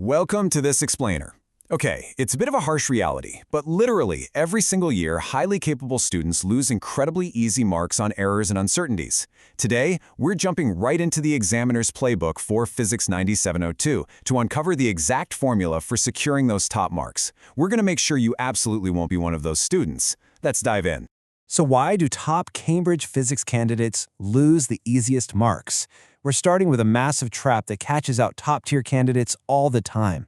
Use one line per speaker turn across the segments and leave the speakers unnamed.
Welcome to this explainer. Okay, it's a bit of a harsh reality, but literally every single year, highly capable students lose incredibly easy marks on errors and uncertainties. Today, we're jumping right into the examiner's playbook for Physics 9702 to uncover the exact formula for securing those top marks. We're going to make sure you absolutely won't be one of those students. Let's dive in.
So why do top Cambridge physics candidates lose the easiest marks? We're starting with a massive trap that catches out top-tier candidates all the time.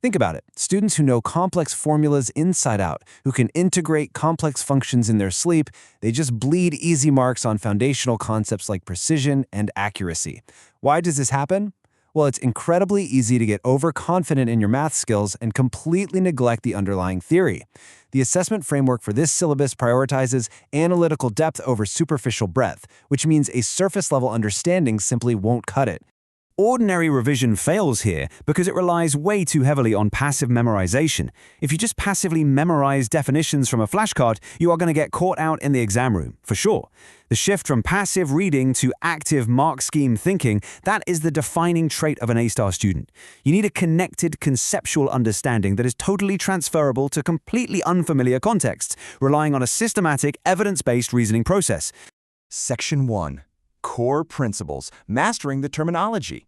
Think about it. Students who know complex formulas inside out, who can integrate complex functions in their sleep, they just bleed easy marks on foundational concepts like precision and accuracy. Why does this happen? Well, it's incredibly easy to get overconfident in your math skills and completely neglect the underlying theory. The assessment framework for this syllabus prioritizes analytical depth over superficial breadth, which means a surface-level understanding simply won't cut it.
Ordinary revision fails here because it relies way too heavily on passive memorization. If you just passively memorize definitions from a flashcard, you are going to get caught out in the exam room, for sure. The shift from passive reading to active mark scheme thinking, that is the defining trait of an A-star student. You need a connected conceptual understanding that is totally transferable to completely unfamiliar contexts, relying on a systematic, evidence-based reasoning process.
Section 1. Core Principles, Mastering the Terminology.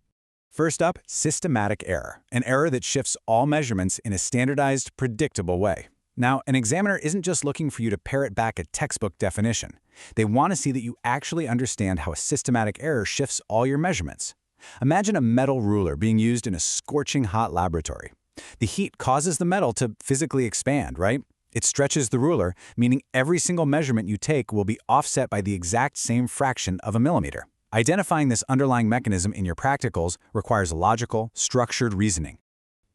First up, systematic error, an error that shifts all measurements in a standardized, predictable way. Now, an examiner isn't just looking for you to parrot back a textbook definition. They want to see that you actually understand how a systematic error shifts all your measurements. Imagine a metal ruler being used in a scorching hot laboratory. The heat causes the metal to physically expand, right? It stretches the ruler, meaning every single measurement you take will be offset by the exact same fraction of a millimeter. Identifying this underlying mechanism in your practicals requires logical, structured reasoning.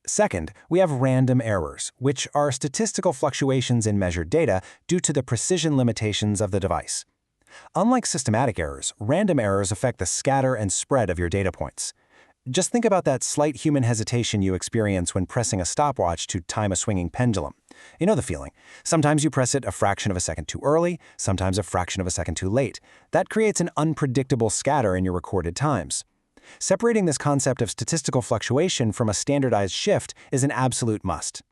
Second, we have random errors, which are statistical fluctuations in measured data due to the precision limitations of the device. Unlike systematic errors, random errors affect the scatter and spread of your data points. Just think about that slight human hesitation you experience when pressing a stopwatch to time a swinging pendulum. You know the feeling. Sometimes you press it a fraction of a second too early, sometimes a fraction of a second too late. That creates an unpredictable scatter in your recorded times. Separating this concept of statistical fluctuation from a standardized shift is an absolute must.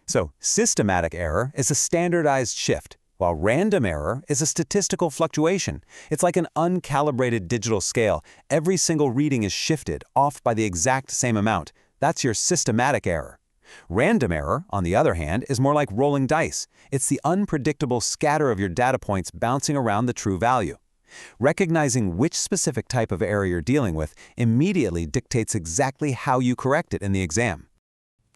So, systematic error is a standardized shift, while random error is a statistical fluctuation. It's like an uncalibrated digital scale. Every single reading is shifted off by the exact same amount. That's your systematic error. Random error, on the other hand, is more like rolling dice. It's the unpredictable scatter of your data points bouncing around the true value. Recognizing which specific type of error you're dealing with immediately dictates exactly how you correct it in the exam.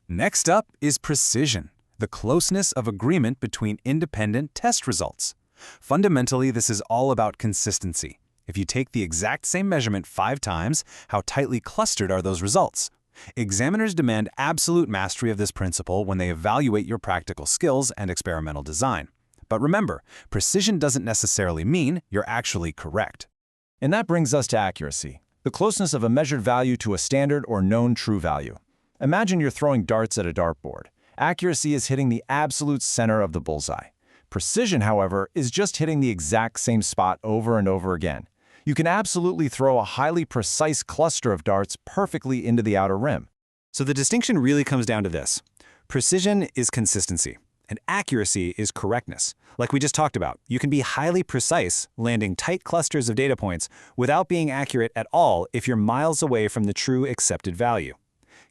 Next up is precision, the closeness of agreement between independent test results. Fundamentally, this is all about consistency. If you take the exact same measurement 5 times, how tightly clustered are those results? Examiners demand absolute mastery of this principle when they evaluate your practical skills and experimental design. But remember, precision doesn't necessarily mean you're actually correct.
And that brings us to accuracy, the closeness of a measured value to a standard or known true value. Imagine you're throwing darts at a dartboard. Accuracy is hitting the absolute center of the bullseye. Precision, however, is just hitting the exact same spot over and over again. You can absolutely throw a highly precise cluster of darts perfectly into the outer rim.
So the distinction really comes down to this. Precision is consistency, and accuracy is correctness. Like we just talked about, you can be highly precise, landing tight clusters of data points, without being accurate at all if you're miles away from the true accepted value.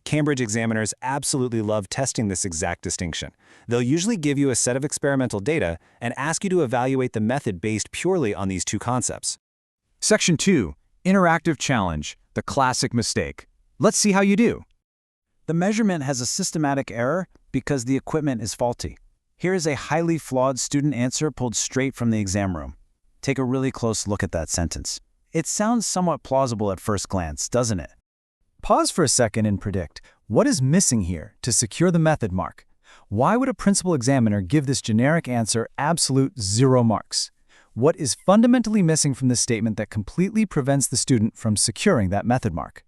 Cambridge examiners absolutely love testing this exact distinction. They'll usually give you a set of experimental data and ask you to evaluate the method based purely on these two concepts.
Section 2. Interactive Challenge, the classic mistake. Let's see how you do.
The measurement has a systematic error because the equipment is faulty. Here is a highly flawed student answer pulled straight from the exam room. Take a really close look at that sentence. It sounds somewhat plausible at first glance, doesn't it?
Pause for a second and predict, what is missing here to secure the method mark? Why would a principal examiner give this generic answer absolute 0 marks? What is fundamentally missing from this statement that completely prevents the student from securing that method mark?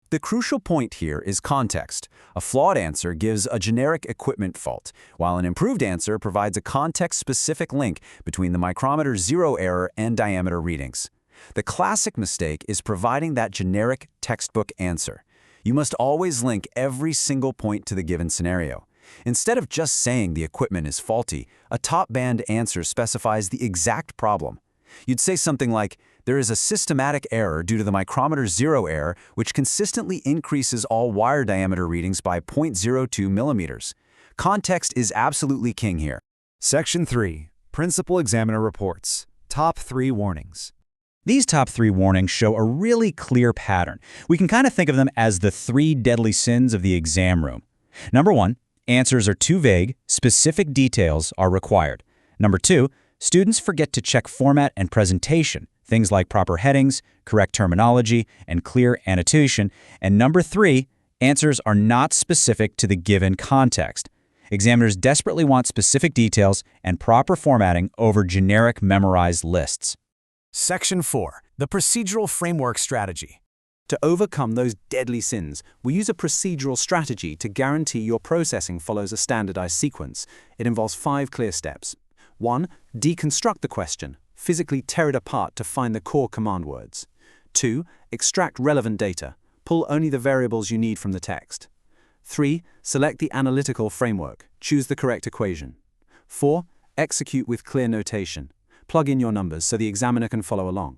The crucial point here is context. A flawed answer gives a generic equipment fault, while an improved answer provides a context-specific link between the micrometer 0 error and diameter readings. The classic mistake is providing that generic textbook answer. You must always link every single point to the given scenario. Instead of just saying the equipment is faulty, a top-band answer specifies the exact problem. You'd say something like, there is a systematic error due to the micrometer zero error, which consistently increases all wire diameter readings by 0.02 millimeters. Context is absolutely king here.
Section 3. Principal Examiner Reports. Top 3 warnings.
These top 3 warnings show a really clear pattern. We can kind of think of them as the 3 deadly sins of the exam room. Number 1, answers are too vague, specific details are required. Number 2, students forget to check format and presentation, things like proper headings, correct terminology, and clear annotation. And number 3, answers are not specific to the given context. Examiners desperately want specific details and proper formatting over generic memorized lists.
Section 4. The Procedural Framework Strategy.
To overcome those deadly sins, we use a procedural strategy to guarantee your processing follows a standardized sequence. It involves 5 clear steps. 1. Deconstruct the question. Physically tear it apart to find the core command words. 2. Extract relevant data. Pull only the variables you need from the text. 3. Select the analytical framework. Choose the correct equation. 4. Execute with clear notation. Plug in your numbers so the examiner can follow along.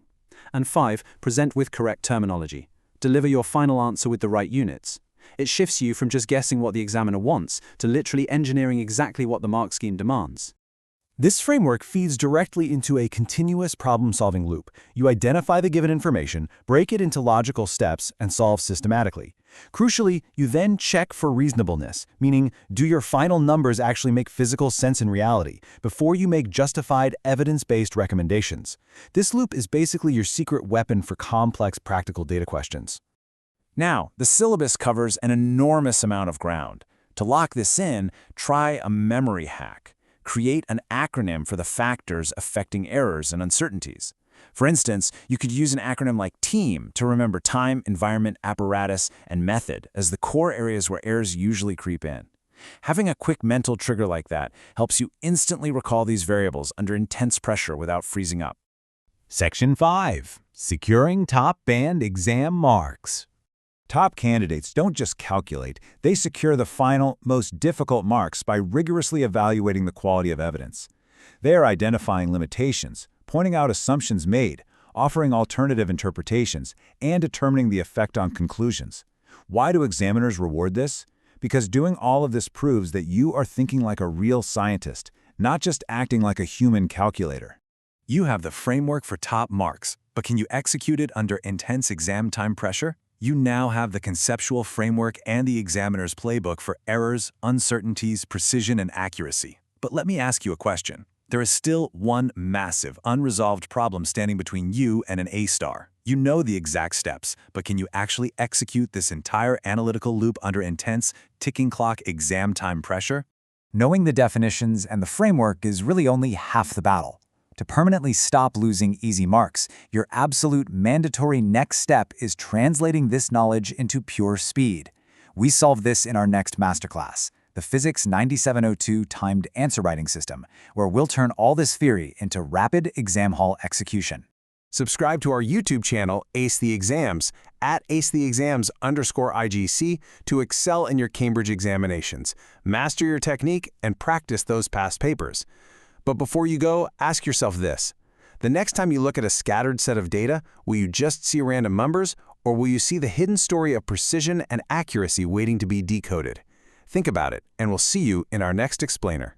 And 5. Present with correct terminology. Deliver your final answer with the right units. It shifts you from just guessing what the examiner wants to literally engineering exactly what the mark scheme demands.
This framework feeds directly into a continuous problem-solving loop. You identify the given information, break it into logical steps, and solve systematically. Crucially, you then check for reasonableness, meaning, do your final numbers actually make physical sense in reality, before you make justified, evidence-based recommendations. This loop is basically your secret weapon for complex practical data questions.
Now, the syllabus covers an enormous amount of ground. To lock this in, try a memory hack. Create an acronym for the factors affecting errors and uncertainties. For instance, you could use an acronym like TEAM to remember time, environment, apparatus, and method as the core areas where errors usually creep in. Having a quick mental trigger like that helps you instantly recall these variables under intense pressure without freezing up.
Section 5. Securing top band exam marks. Top candidates don't just calculate, they secure the final, most difficult marks by rigorously evaluating the quality of evidence. They are identifying limitations, pointing out assumptions made, offering alternative interpretations, and determining the effect on conclusions. Why do examiners reward this? Because doing all of this proves that you are thinking like a real scientist, not just acting like a human calculator.
You have the framework for top marks, but can you execute it under intense exam time pressure? You now have the conceptual framework and the examiner's playbook for errors, uncertainties, precision, and accuracy. But let me ask you a question. There is still one massive, unresolved problem standing between you and an A-star. You know the exact steps, but can you actually execute this entire analytical loop under intense, ticking clock exam time pressure?
Knowing the definitions and the framework is really only half the battle. To permanently stop losing easy marks, your absolute mandatory next step is translating this knowledge into pure speed. We solve this in our next masterclass, the Physics 9702 Timed Answer Writing System, where we'll turn all this theory into rapid exam hall execution.
Subscribe to our YouTube channel, Ace the Exams, at acetheexams_IGC to excel in your Cambridge examinations, master your technique, and practice those past papers. But before you go, ask yourself this. The next time you look at a scattered set of data, will you just see random numbers, or will you see the hidden story of precision and accuracy waiting to be decoded? Think about it, and we'll see you in our next explainer.